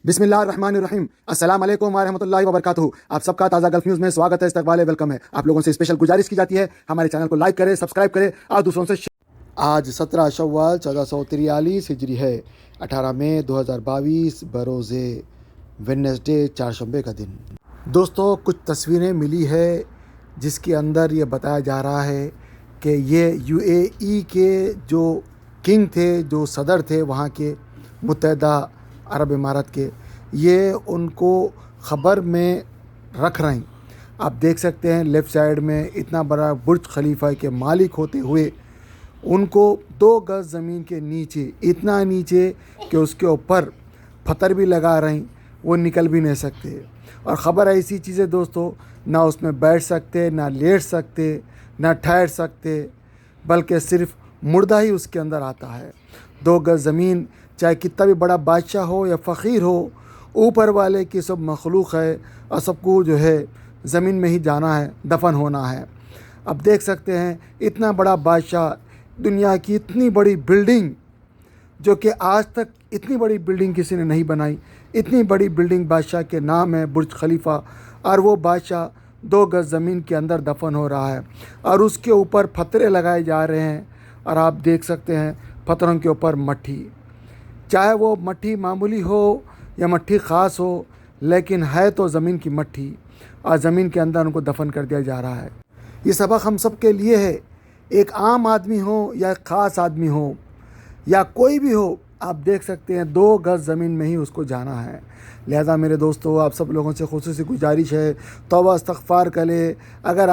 بسم اللہ الرحمن الرحیم۔ السلام علیکم ورحمۃ اللہ وبرکاتہ۔ آپ سب کا تازہ گلف نیوز میں سواگت ہے، استقبال ہے، ویلکم ہے۔ آپ لوگوں سے اسپیشل گزارش کی جاتی ہے ہمارے چینل کو لائک کریں، سبسکرائب کریں اور دوسروں سے آج 17 شوال 1443 ہجری ہے، 18 مئی 2022 بروز ویڈنسڈے، چہارشنبے کا دن۔ دوستو، کچھ تصویریں ملی ہے جس کے اندر یہ بتایا جا رہا ہے کہ یہ UAE کے جو کنگ تھے، جو صدر تھے وہاں کے متحدہ عرب امارات کے، یہ ان کو خبر میں رکھ رہے ہیں۔ آپ دیکھ سکتے ہیں لیفٹ سائیڈ میں اتنا بڑا برج خلیفہ کے مالک ہوتے ہوئے ان کو 2 گز زمین کے نیچے، اتنا نیچے کہ اس کے اوپر پتھر بھی لگا رہے ہیں، وہ نکل بھی نہیں سکتے۔ اور خبر ایسی چیز ہے دوستو، نہ اس میں بیٹھ سکتے، نہ لیٹ سکتے، نہ ٹھہر سکتے، بلکہ صرف مردہ ہی اس کے اندر آتا ہے۔ 2 گز زمین، چاہے کتنا بھی بڑا بادشاہ ہو یا فقیر ہو، اوپر والے کی سب مخلوق ہے اور سب کو جو ہے زمین میں ہی جانا ہے، دفن ہونا ہے۔ اب دیکھ سکتے ہیں اتنا بڑا بادشاہ، دنیا کی اتنی بڑی بلڈنگ، جو کہ آج تک اتنی بڑی بلڈنگ کسی نے نہیں بنائی، اتنی بڑی بلڈنگ بادشاہ کے نام ہے برج خلیفہ، اور وہ بادشاہ 2 گز زمین کے اندر دفن ہو رہا ہے اور اس کے اوپر پتھرے لگائے جا رہے ہیں۔ اور آپ دیکھ سکتے ہیں پتھروں کے اوپر مٹی، چاہے وہ مٹی معمولی ہو یا مٹی خاص ہو، لیکن ہے تو زمین کی مٹی، اور زمین کے اندر ان کو دفن کر دیا جا رہا ہے۔ یہ سبق ہم سب کے لیے ہے، ایک عام آدمی ہو یا ایک خاص آدمی ہو یا کوئی بھی ہو، آپ دیکھ سکتے ہیں 2 گز زمین میں ہی اس کو جانا ہے۔ لہذا میرے دوستو، آپ سب لوگوں سے خصوصی گزارش ہے، توبہ استغفار کرے۔ اگر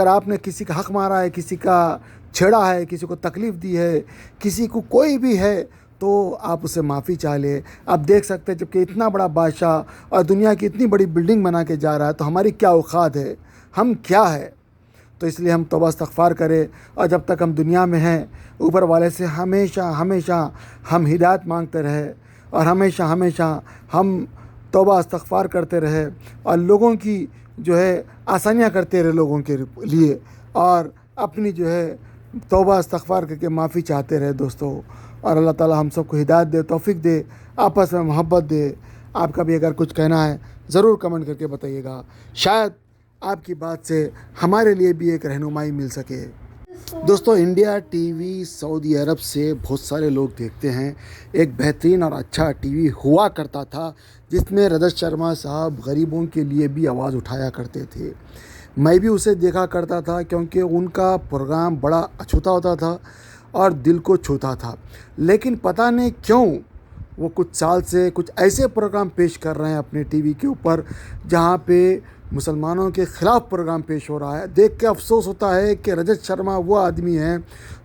آپ نے کسی کا حق مارا ہے، کسی کا چھیڑا ہے، کسی کو تکلیف دی ہے، کسی کو کوئی بھی ہے، تو آپ اسے معافی چاہ لیں۔ آپ دیکھ سکتے ہیں جبکہ اتنا بڑا بادشاہ اور دنیا کی اتنی بڑی بلڈنگ بنا کے جا رہا ہے، تو ہماری کیا اوقات ہے، ہم کیا ہے؟ تو اس لیے ہم توبہ استغفار کریں، اور جب تک ہم دنیا میں ہیں اوپر والے سے ہمیشہ ہم ہدایت مانگتے رہے، اور ہمیشہ ہم توبہ استغفار کرتے رہے، اور لوگوں کی جو ہے آسانیاں کرتے رہے لوگوں کے لیے، اور اپنی جو ہے توبہ استغفار کر کے معافی چاہتے رہے دوستو۔ اور اللہ تعالی ہم سب کو ہدایت دے، توفیق دے، آپس میں محبت دے۔ آپ کا بھی اگر کچھ کہنا ہے ضرور کمنٹ کر کے بتائیے گا، شاید آپ کی بات سے ہمارے لیے بھی ایک رہنمائی مل سکے۔ دوستو، انڈیا ٹی وی سعودی عرب سے بہت سارے لوگ دیکھتے ہیں۔ ایک بہترین اور اچھا ٹی وی ہوا کرتا تھا جس میں رجت شرما صاحب غریبوں کے لیے بھی آواز اٹھایا کرتے تھے۔ میں بھی اسے دیکھا کرتا تھا کیونکہ ان کا پروگرام بڑا اچھوتا ہوتا تھا اور دل کو چھوتا تھا، لیکن پتہ نہیں کیوں وہ کچھ سال سے کچھ ایسے پروگرام پیش کر رہے ہیں اپنے ٹی وی کے اوپر جہاں پہ مسلمانوں کے خلاف پروگرام پیش ہو رہا ہے۔ دیکھ کے افسوس ہوتا ہے کہ رجت شرما وہ آدمی ہیں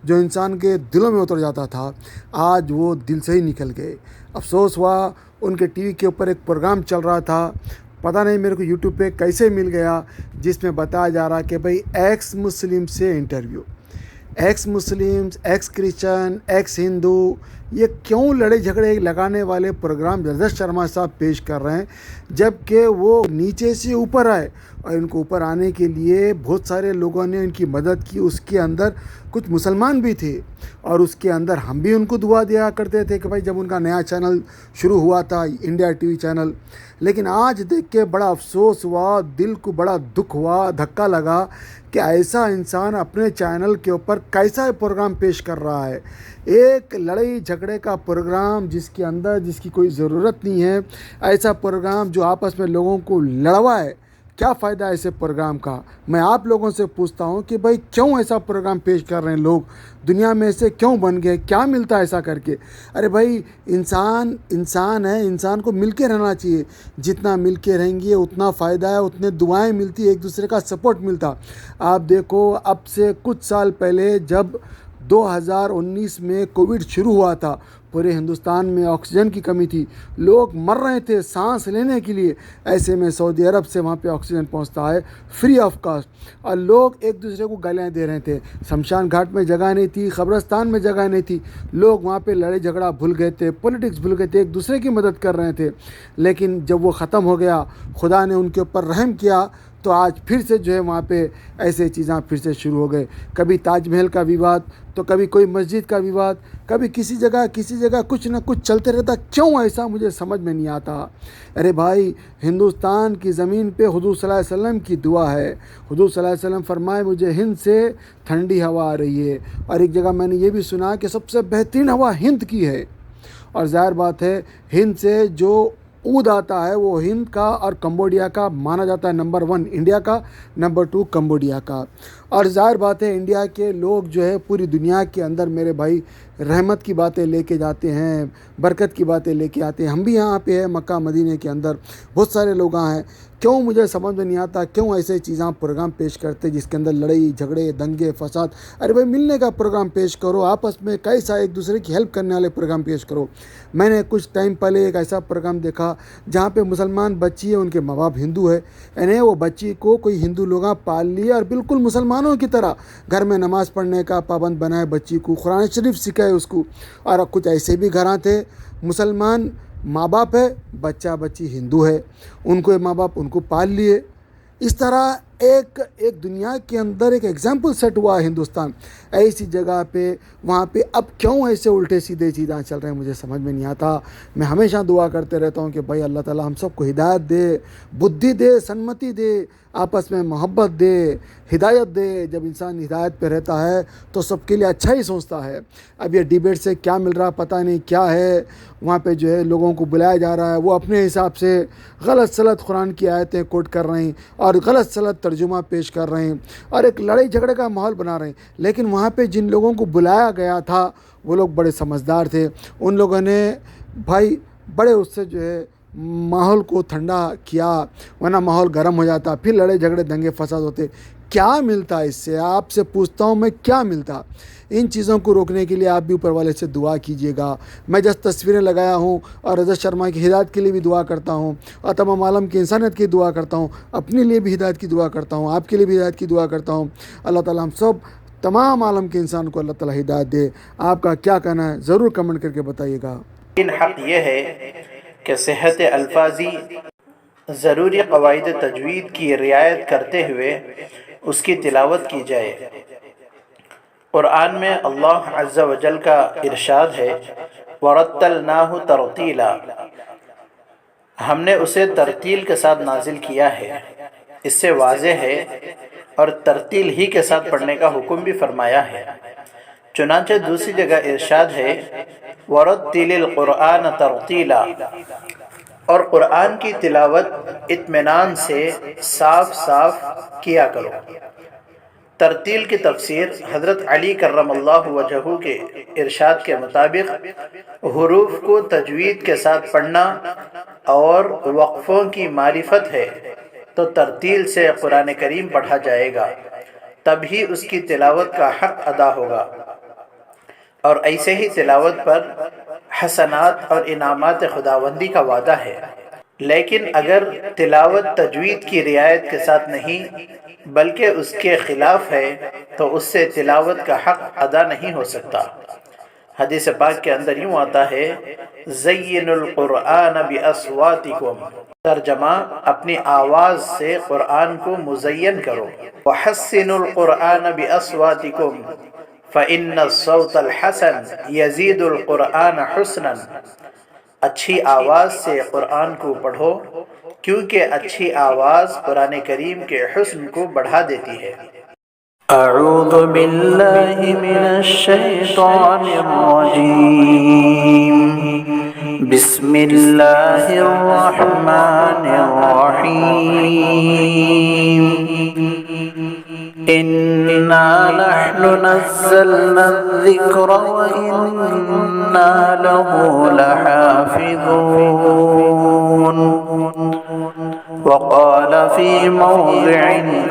جو انسان کے دلوں میں اتر جاتا تھا، آج وہ دل سے ہی نکل گئے۔ افسوس ہوا، ان کے ٹی وی کے اوپر ایک پروگرام چل رہا تھا، پتہ نہیں میرے کو یوٹیوب پہ کیسے مل گیا، جس میں بتایا جا رہا کہ بھئی ایکس مسلم سے انٹرویو، ایکس مسلم، ایکس کرسچن، ایکس ہندو، یہ کیوں لڑے جھگڑے لگانے والے پروگرام رجت شرما صاحب پیش کر رہے ہیں، جب کہ وہ نیچے سے اوپر آئے، اور ان کو اوپر آنے کے لیے بہت سارے لوگوں نے ان کی مدد کی۔ اس کے اندر کچھ مسلمان بھی تھے، اور اس کے اندر ہم بھی ان کو دعا دیا کرتے تھے کہ بھائی جب ان کا نیا چینل شروع ہوا تھا، انڈیا ٹی وی چینل، لیکن آج دیکھ کے بڑا افسوس ہوا، دل کو بڑا دکھ ہوا، دھکا لگا کہ ایسا انسان اپنے چینل کے اوپر کیسا پروگرام پیش کر رہا ہے۔ ایک لڑائی جھگڑے کا پروگرام جس کے اندر جس کی کوئی ضرورت نہیں ہے، ایسا پروگرام جو آپس میں لوگوں کو لڑوائے، کیا فائدہ ہے ایسے پروگرام کا؟ میں آپ لوگوں سے پوچھتا ہوں کہ بھائی کیوں ایسا پروگرام پیش کر رہے ہیں لوگ؟ دنیا میں ایسے کیوں بن گئے؟ کیا ملتا ہے ایسا کر کے؟ ارے بھائی، انسان ہے، انسان کو مل کے رہنا چاہیے۔ جتنا مل کے رہیں گے اتنا فائدہ ہے، اتنے دعائیں ملتی، ایک دوسرے کا سپورٹ ملتا۔ آپ دیکھو، اب سے کچھ سال پہلے جب 2019 میں کووڈ شروع ہوا تھا، پورے ہندوستان میں آکسیجن کی کمی تھی، لوگ مر رہے تھے سانس لینے کے لیے۔ ایسے میں سعودی عرب سے وہاں پہ آکسیجن پہنچتا ہے فری آف کاسٹ، اور لوگ ایک دوسرے کو گالیاں دے رہے تھے۔ شمشان گھاٹ میں جگہ نہیں تھی، قبرستان میں جگہ نہیں تھی، لوگ وہاں پہ لڑائی جھگڑا بھول گئے تھے، پولیٹکس بھول گئے تھے، ایک دوسرے کی مدد کر رہے تھے۔ لیکن جب وہ ختم ہو گیا، خدا نے ان کے اوپر رحم کیا، تو آج پھر سے جو ہے وہاں پہ ایسے چیزیں پھر سے شروع ہو گئے. کبھی تاج محل کا ویواد تو کبھی کوئی مسجد کا ویواد, کبھی کسی جگہ کچھ نہ کچھ چلتے رہتا. کیوں ایسا مجھے سمجھ میں نہیں آتا. ارے بھائی, ہندوستان کی زمین پہ حضور صلی اللہ علیہ وسلم کی دعا ہے. حضور صلی اللہ علیہ وسلم فرمائے مجھے ہند سے ٹھنڈی ہوا آ رہی ہے. اور ایک جگہ میں نے یہ بھی سنا کہ سب سے بہترین ہوا ہند کی ہے. اور ظاہر بات ہے ہند سے جو اود آتا ہے وہ ہند کا اور کمبوڈیا کا مانا جاتا ہے نمبر 1 انڈیا کا, نمبر 2 کمبوڈیا کا. اور ظاہر بات ہے انڈیا کے لوگ جو ہے پوری دنیا کے اندر میرے بھائی رحمت کی باتیں لے کے جاتے ہیں, برکت کی باتیں لے کے آتے ہیں. ہم بھی یہاں پہ ہیں مکہ مدینے کے اندر, بہت سارے لوگ ہیں. کیوں مجھے سمجھ میں نہیں آتا کیوں ایسے چیزیں پروگرام پیش کرتے جس کے اندر لڑائی جھگڑے دنگے فساد. ارے بھائی ملنے کا پروگرام پیش کرو, آپس میں کیسا ایک دوسرے کی ہیلپ کرنے والے پروگرام پیش کرو. میں نے کچھ ٹائم پہلے ایک ایسا پروگرام دیکھا جہاں پہ مسلمان بچی ہے, ان کے ماں باپ ہندو ہے, یعنی وہ بچی کو کوئی ہندو لوگاں پال لیے اور بالکل مسلمانوں کی طرح گھر میں نماز پڑھنے کا پابند بنائے, بچی کو قرآن شریف سکھائے اس کو. اور کچھ ایسے بھی گھراں تھے مسلمان ماں باپ ہے, بچہ بچی ہندو ہے, ان کو ماں باپ ان کو پال لیے. اس طرح ایک دنیا کے اندر ایک ایگزامپل سیٹ ہوا ہندوستان. ایسی جگہ پہ وہاں پہ اب کیوں ایسے الٹے سیدھے چیزیں چل رہے ہیں مجھے سمجھ میں نہیں آتا. میں ہمیشہ دعا کرتے رہتا ہوں کہ بھائی اللہ تعالیٰ ہم سب کو ہدایت دے, بدھی دے, سنمتی دے, آپس میں محبت دے, ہدایت دے. جب انسان ہدایت پہ رہتا ہے تو سب کے لیے اچھا ہی سوچتا ہے. اب یہ ڈیبیٹ سے کیا مل رہا پتہ نہیں کیا ہے, وہاں پہ جو ہے لوگوں کو بلایا جا رہا ہے, وہ اپنے حساب سے غلط سلط قرآن کی آیتیں کوٹ کر رہے ہیں اور غلط سلط ترجمہ پیش کر رہے ہیں اور ایک لڑائی جھگڑے کا ماحول بنا رہے ہیں. لیکن وہاں پہ جن لوگوں کو بلایا گیا تھا وہ لوگ بڑے سمجھدار تھے. ان لوگوں نے بھائی بڑے اس سے جو ہے ماحول کو ٹھنڈا کیا, ورنہ ماحول گرم ہو جاتا, پھر لڑائی جھگڑے دنگے فساد ہوتے. کیا ملتا اس سے, آپ سے پوچھتا ہوں میں کیا ملتا. ان چیزوں کو روکنے کے لیے آپ بھی اوپر والے سے دعا کیجیے گا. میں جس تصویریں لگایا ہوں اور رجت شرما کی ہدایت کے لیے بھی دعا کرتا ہوں, اور تمام عالم کی انسانیت کی دعا کرتا ہوں, اپنے لیے بھی ہدایت کی دعا کرتا ہوں, آپ کے لیے بھی ہدایت کی دعا کرتا ہوں. اللہ تعالیٰ ہم سب تمام عالم کے انسان کو اللہ تعالیٰ ہدایت دے. آپ کا کیا کہنا ہے ضرور کمنٹ کر کے بتائیے گا. حق یہ ہے کہ صحت الفاظی ضروری قواعد تجوید کی رعایت کرتے ہوئے اس کی تلاوت کی جائے. قرآن میں اللہ عز و جل کا ارشاد ہے وَرَتَّلْنَاهُ تَرْتِيلًا, ہم نے اسے ترتیل کے ساتھ نازل کیا ہے. اس سے واضح ہے اور ترتیل ہی کے ساتھ پڑھنے کا حکم بھی فرمایا ہے. چنانچہ دوسری جگہ ارشاد ہے وَرَتِّلِ الْقُرْآنَ تَرْتِيلًا, اور قرآن کی تلاوت اطمینان سے صاف صاف کیا کرو. ترتیل کی تفسیر حضرت علی کرم اللہ وجہہ کے ارشاد کے مطابق حروف کو تجوید کے ساتھ پڑھنا اور وقفوں کی معرفت ہے. تو ترتیل سے قرآن کریم پڑھا جائے گا, تبھی اس کی تلاوت کا حق ادا ہوگا. اور ایسے ہی تلاوت پر حسنات اور انعامات خداوندی کا وعدہ ہے. لیکن اگر تلاوت تجوید کی رعایت کے ساتھ نہیں بلکہ اس کے خلاف ہے تو اس سے تلاوت کا حق ادا نہیں ہو سکتا. حدیث پاک کے اندر یوں آتا ہے زین القرآن باصواتکم, ترجمہ اپنی آواز سے قرآن کو مزین کرو. وحسنوا القرآن باصواتکم فإن الصوت الحسن یزید القرآن حسنا, اچھی آواز سے قرآن کو پڑھو کیونکہ اچھی آواز قرآن کریم کے حسن کو بڑھا دیتی ہے. اعوذ باللہ من الشیطان الرجیم, بسم اللہ الرحمن الرحیم. انا نحن نزلنا الذکر وانا له لحافظون. وقال في موضع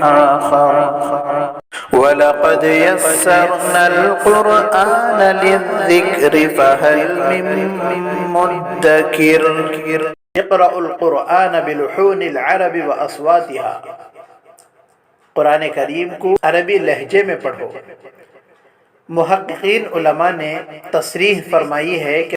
آخر وَلَقَدْ يَسَّرْنَا الْقُرْآنَ لِلذِّكْرِ فَهَلْ مِن مُّدَّكِرٍ. اقرأ القرآن بلحون العرب وأصواتها, قرآن کریم کو عربی لہجے میں پڑھو. محققین علماء نے تصریح فرمائی ہے کہ